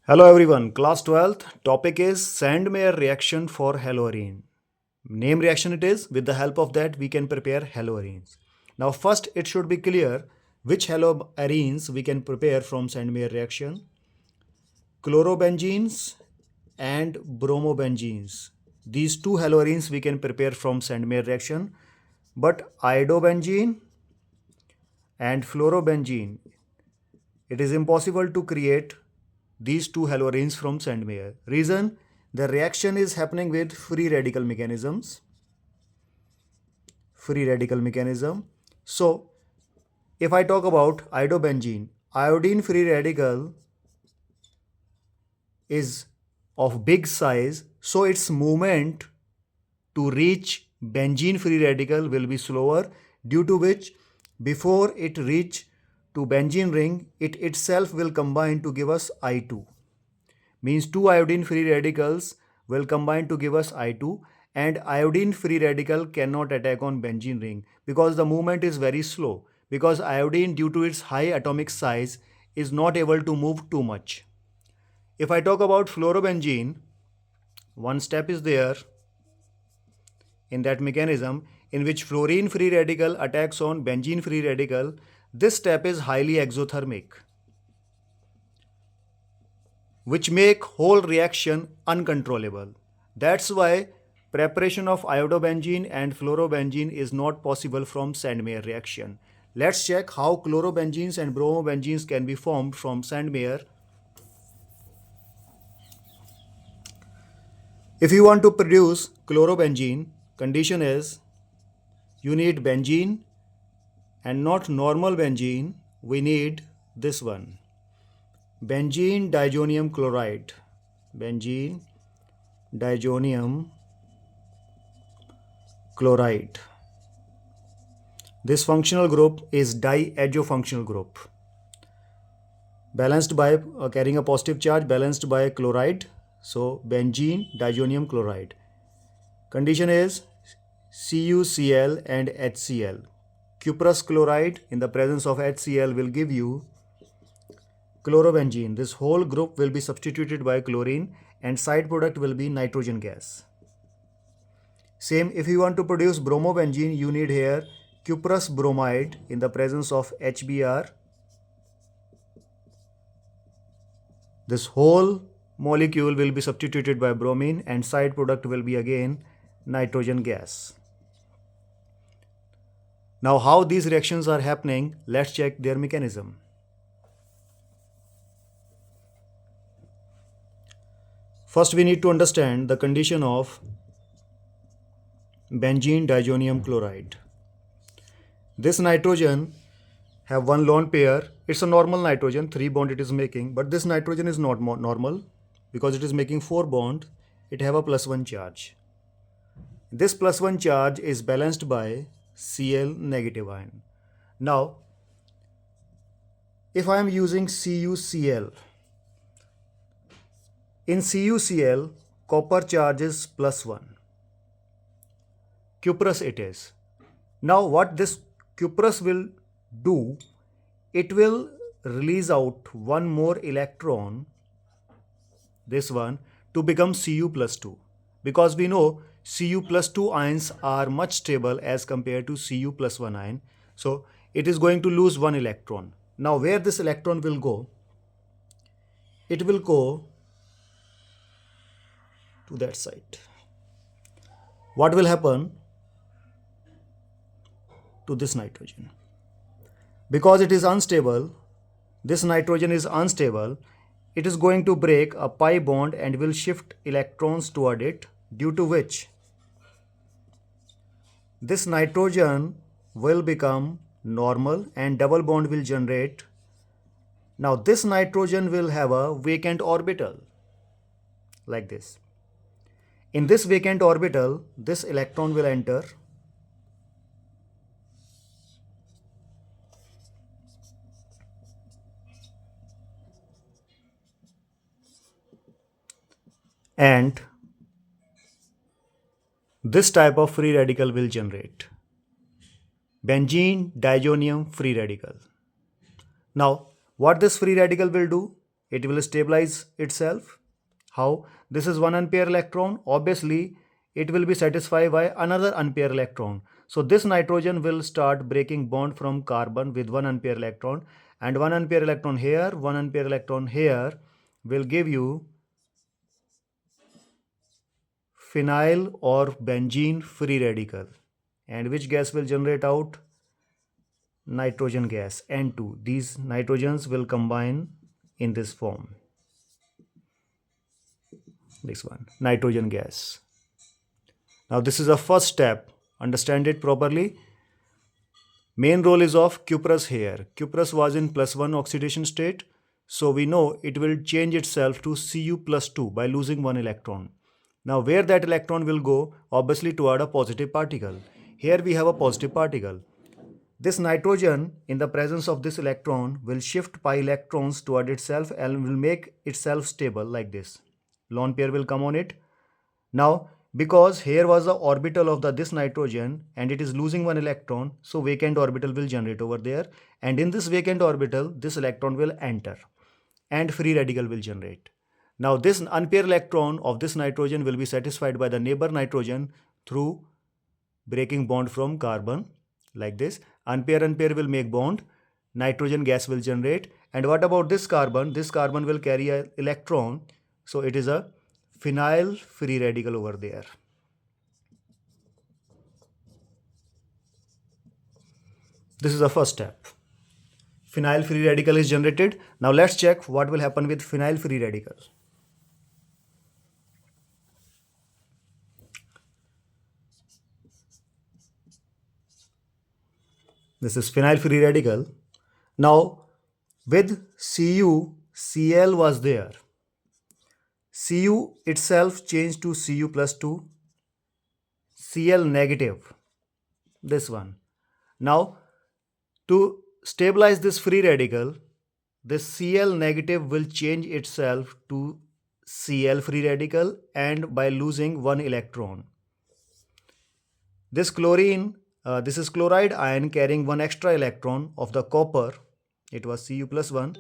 Hello everyone, class 12th topic is Sandemeyer reaction for haloarine. Name reaction it is, with the help of that we can prepare haloarenes. Now first it should be clear which haloarenes we can prepare from Sandemeyer reaction. Chlorobenzenes and bromobenzenes. These two haloarenes we can prepare from Sandemeyer reaction, but iodobenzene and fluorobenzene, it is impossible to create these two haloarenes from Sandemeyer. Reason, the reaction is happening with free radical mechanisms. So, if I talk about iodobenzene, iodine free radical is of big size, so its movement to reach benzene free radical will be slower, due to which before it reach to benzene ring, it itself will combine to give us I2. Means two iodine free radicals will combine to give us I2, and iodine free radical cannot attack on benzene ring because the movement is very slow, because iodine, due to its high atomic size, is not able to move too much. If I talk about fluorobenzene, one step is there in that mechanism in which fluorine free radical attacks on benzene free radical. This step is highly exothermic, which make whole reaction uncontrollable. That's why preparation of iodobenzene and fluorobenzene is not possible from Sandemeyer reaction. Let's check how chlorobenzenes and bromobenzenes can be formed from Sandemeyer. If you want to produce chlorobenzene, condition is you need benzene, and not normal benzene, we need this one, benzene diazonium chloride. Benzene diazonium chloride. This functional group is diazofunctional group, balanced by carrying a positive charge, balanced by chloride. So benzene diazonium chloride. Condition is CuCl and HCl. Cuprous chloride in the presence of HCl will give you chlorobenzene. This whole group will be substituted by chlorine, and side product will be nitrogen gas. Same, if you want to produce bromobenzene, you need here cuprous bromide in the presence of HBr. This whole molecule will be substituted by bromine, and side product will be again nitrogen gas. Now how these reactions are happening, let's check their mechanism. First we need to understand the condition of benzene diazonium chloride. This nitrogen have one lone pair. It's a normal nitrogen, 3 bond it is making, but this nitrogen is not normal because it is making 4 bond. It have a +1 charge. This +1 charge is balanced by Cl negative ion. Now, if I am using CuCl, in CuCl, copper charge is +1. Cuprous it is. Now what this cuprous will do, it will release out one more electron, this one, to become Cu+2, because we know Cu+2 ions are much stable as compared to Cu+1 ion. So it is going to lose one electron. Now where this electron will go? It will go to that side. What will happen to this nitrogen? Because it is unstable, this nitrogen is unstable, it is going to break a pi bond and will shift electrons toward it, due to which this nitrogen will become normal and double bond will generate. Now this nitrogen will have a vacant orbital like this. In this vacant orbital, this electron will enter, and this type of free radical will generate benzene diazonium free radical. Now what this free radical will do? it will stabilize itself. How? This is 1 unpair electron. Obviously, it will be satisfied by another unpair electron. So this nitrogen will start breaking bond from carbon with 1 unpair electron, and 1 unpair electron here, 1 unpair electron here will give you phenyl or benzene free radical. And which gas will generate out? Nitrogen gas, N2. These nitrogens will combine in this form. This one, nitrogen gas. Now this is a first step. Understand it properly. Main role is of cuprous here. Cuprous was in +1 oxidation state. So we know it will change itself to Cu+2 by losing one electron. Now where that electron will go? Obviously toward a positive particle. Here we have a positive particle. This nitrogen in the presence of this electron will shift pi electrons toward itself and will make itself stable like this. Lone pair will come on it. Now because here was the orbital of this nitrogen and it is losing one electron, so vacant orbital will generate over there, and in this vacant orbital this electron will enter and free radical will generate. Now this unpaired electron of this nitrogen will be satisfied by the neighbor nitrogen through breaking bond from carbon like this. Unpair will make bond, nitrogen gas will generate. And what about this carbon? This carbon will carry an electron, so it is a phenyl free radical over there. This is the first step. Phenyl free radical is generated. Now let's check what will happen with phenyl free radical. This is phenyl free radical. Now with Cu, Cl was there. Cu itself changed to Cu+2, Cl negative, this one. Now to stabilize this free radical, this Cl negative will change itself to Cl free radical and by losing one electron. This chlorine, this is chloride ion carrying one extra electron of the copper, it was Cu+1.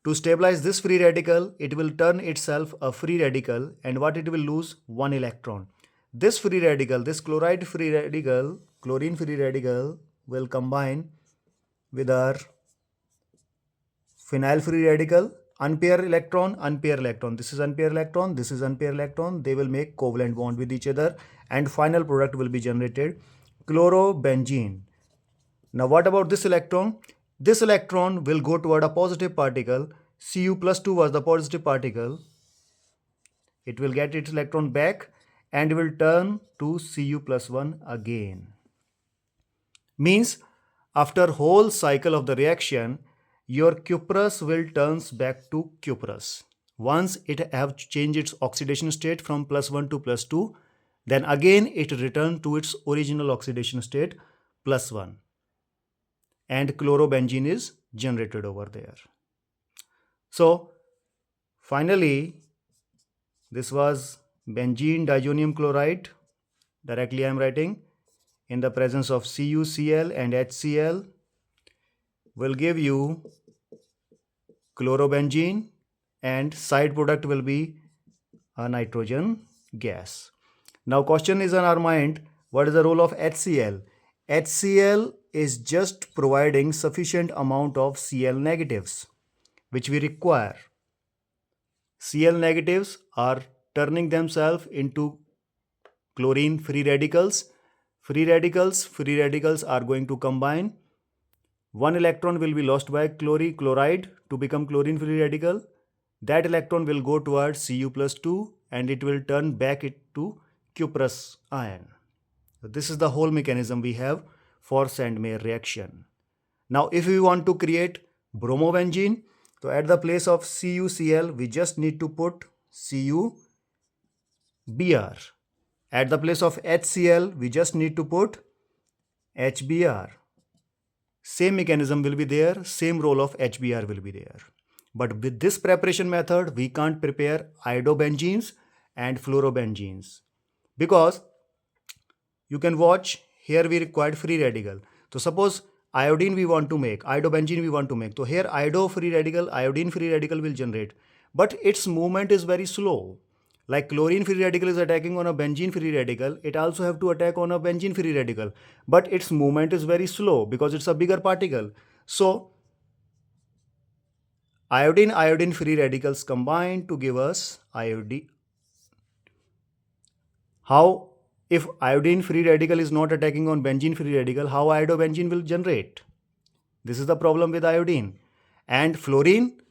To stabilize this free radical, it will turn itself a free radical, and what it will lose? One electron. This free radical, this chloride free radical, chlorine free radical will combine with our phenyl free radical, unpair electron, unpair electron. This is unpair electron, this is unpair electron. They will make covalent bond with each other and final product will be generated, chlorobenzene. Now what about this electron? This electron will go toward a positive particle. Cu+2 was the positive particle. It will get its electron back and will turn to Cu+1 again. Means after whole cycle of the reaction, your cuprous will turns back to cuprous. Once it have changed its oxidation state from +1 to +2, then again it return to its original oxidation state +1. And chlorobenzene is generated over there. So finally, this was benzene diazonium chloride. Directly I am writing in the presence of CuCl and HCl will give you chlorobenzene and side product will be a nitrogen gas. Now question is on our mind, what is the role of HCl? HCl is just providing sufficient amount of Cl negatives which we require. Cl negatives are turning themselves into chlorine free radicals. Free radicals are going to combine. One electron will be lost by chloride to become chlorine free radical. That electron will go towards Cu+2 and it will turn back it to cuprous ion. So this is the whole mechanism we have for Sandemeyer reaction. Now if we want to create bromobenzene, so at the place of CuCl we just need to put CuBr. At the place of HCl we just need to put HBr. Same mechanism will be there, same role of HBr will be there. But with this preparation method we can't prepare iodobenzenes and fluorobenzenes because you can watch here we required free radical. So suppose iodine we want to make, iodobenzene we want to make. So here iodo free radical, iodine free radical will generate, but its movement is very slow. Like chlorine free radical is attacking on a benzene free radical, it also have to attack on a benzene free radical, but its movement is very slow because it's a bigger particle. So iodine free radicals combine to give us iodine. How, if iodine free radical is not attacking on benzene free radical, how iodobenzene will generate? This is the problem with iodine. And fluorine,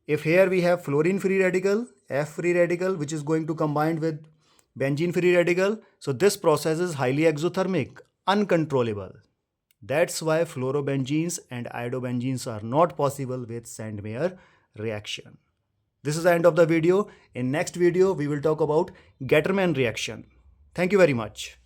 if here we have fluorine free radical, F free radical, which is going to combine with benzene free radical, so this process is highly exothermic, uncontrollable. That's why fluorobenzenes and iodobenzenes are not possible with Sandemeyer reaction. This is the end of the video. In next video, we will talk about Gattermann reaction. Thank you very much.